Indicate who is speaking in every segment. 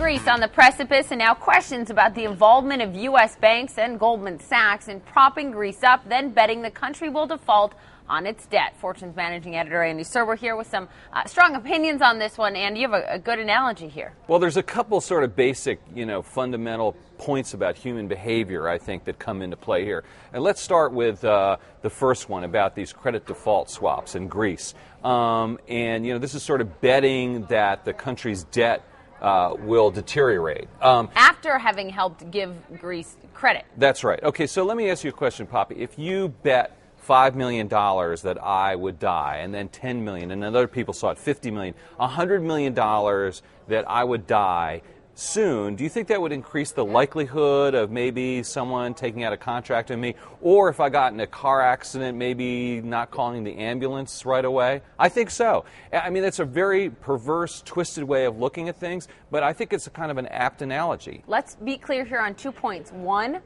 Speaker 1: Greece on the precipice, and now questions about the involvement of U.S. banks and Goldman Sachs in propping Greece up, then betting the country will default on its debt. Fortune's managing editor Andy Serwer here with some strong opinions on this one. And you have a good analogy here.
Speaker 2: Well, there's a couple sort of basic, fundamental points about human behavior, I think, that come into play here. And let's start with the first one about these credit default swaps in Greece. This is sort of betting that the country's debt will deteriorate.
Speaker 1: After having helped give Greece credit.
Speaker 2: That's right. Okay, so let me ask you a question, Poppy. If you bet $5 million that I would die, and then $10 million, and other people saw it $50 million, $100 million that I would die soon, do you think that would increase the likelihood of maybe someone taking out a contract on me? Or if I got in a car accident, maybe not calling the ambulance right away? I think so. I mean, it's a very perverse, twisted way of looking at things, but I think it's a kind of an apt analogy.
Speaker 1: Let's be clear here on 2 points. One,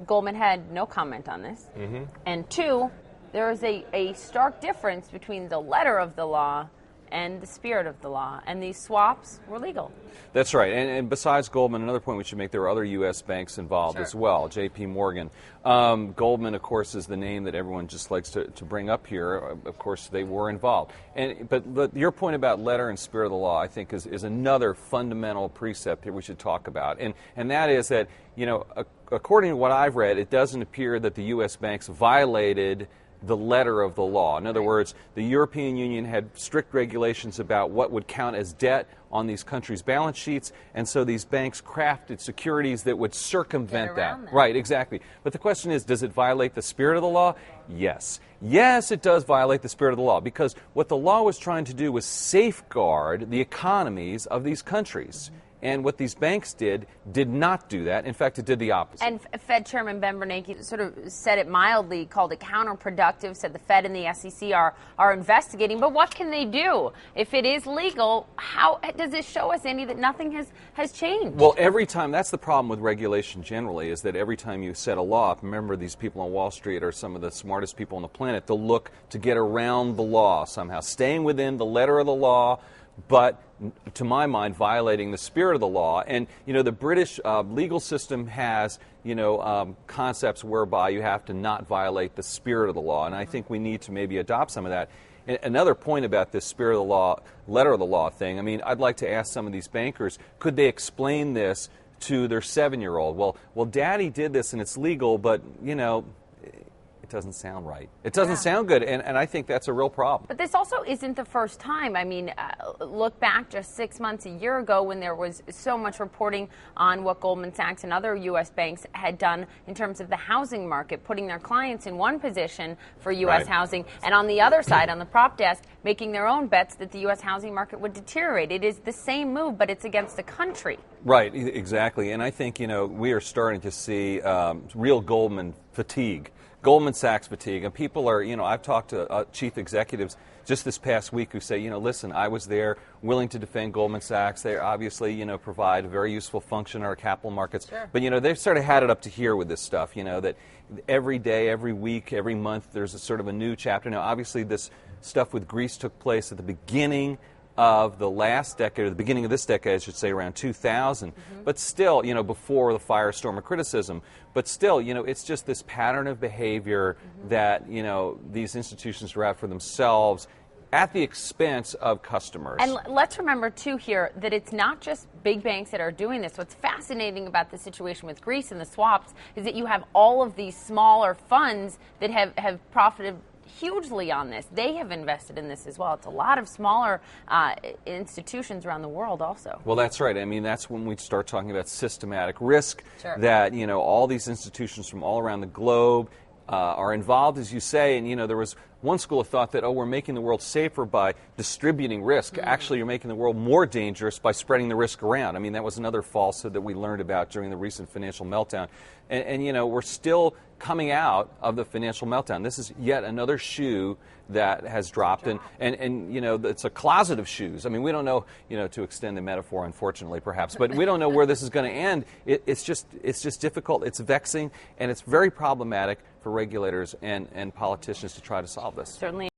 Speaker 1: Goldman had no comment on this. Mm-hmm. And two, there is a stark difference between the letter of the law and the spirit of the law, and these swaps were legal.
Speaker 2: That's right. And besides Goldman, another point we should make, there are other U.S. banks involved as well, J.P. Morgan. Goldman, of course, is the name that everyone just likes to bring up here. Of course, they were involved. But your point about letter and spirit of the law, I think, is another fundamental precept here we should talk about. And that is that, according to what I've read, it doesn't appear that the U.S. banks violated the letter of the law. In other words, the European Union had strict regulations about what would count as debt on these countries' balance sheets, and so these banks crafted securities that would circumvent that. Right, exactly. But the question is, does it violate the spirit of the law? Yes. Yes, it does violate the spirit of the law, because what the law was trying to do was safeguard the economies of these countries. Mm-hmm. And what these banks did not do that. In fact, it did the opposite.
Speaker 1: And Fed Chairman Ben Bernanke sort of said it mildly, called it counterproductive, said the Fed and the SEC are investigating. But what can they do? If it is legal, how does it show us, Andy, that nothing has changed?
Speaker 2: Well, every time, that's the problem with regulation generally, is that every time you set a law up, remember these people on Wall Street are some of the smartest people on the planet, they'll look to get around the law somehow, staying within the letter of the law, but to my mind, violating the spirit of the law. And, the British legal system has, concepts whereby you have to not violate the spirit of the law. And I think we need to maybe adopt some of that. And another point about this spirit of the law, letter of the law thing, I mean, I'd like to ask some of these bankers, could they explain this to their 7-year-old? Well, Daddy did this and it's legal, but, it doesn't sound right. It doesn't sound good, and I think that's a real problem.
Speaker 1: But this also isn't the first time. I mean, look back just 6 months, a year ago, when there was so much reporting on what Goldman Sachs and other U.S. banks had done in terms of the housing market, putting their clients in one position for U.S. housing, and on the other side, on the prop desk, making their own bets that the U.S. housing market would deteriorate. It is the same move, but it's against the country.
Speaker 2: Right, exactly. And I think, we are starting to see real Goldman fatigue. Goldman Sachs fatigue, and people are, I've talked to chief executives just this past week who say, listen, I was there willing to defend Goldman Sachs. They obviously, provide a very useful function in our capital markets. Sure. But, they've sort of had it up to here with this stuff, that every day, every week, every month, there's a sort of a new chapter. Now, obviously, this stuff with Greece took place at the beginning of the last decade, or the beginning of this decade, I should say, around 2000. Mm-hmm. But still, before the firestorm of criticism. But still, it's just this pattern of behavior that, these institutions are out for themselves at the expense of customers.
Speaker 1: And let's remember, too, here, that it's not just big banks that are doing this. What's fascinating about the situation with Greece and the swaps is that you have all of these smaller funds that have profited hugely on this. They have invested in this as well. It's a lot of smaller institutions around the world also.
Speaker 2: Well, that's right. I mean, that's when we start talking about systematic risk, that, all these institutions from all around the globe are involved, as you say, and, there was one school of thought that, we're making the world safer by distributing risk. Actually, you're making the world more dangerous by spreading the risk around. I mean, that was another falsehood that we learned about during the recent financial meltdown. And we're still coming out of the financial meltdown. This is yet another shoe that has dropped, and it's a closet of shoes. I mean, we don't know, to extend the metaphor, unfortunately, perhaps, but we don't know where this is going to end. It's just difficult. It's vexing, and it's very problematic for regulators and politicians to try to solve this.
Speaker 1: Certainly.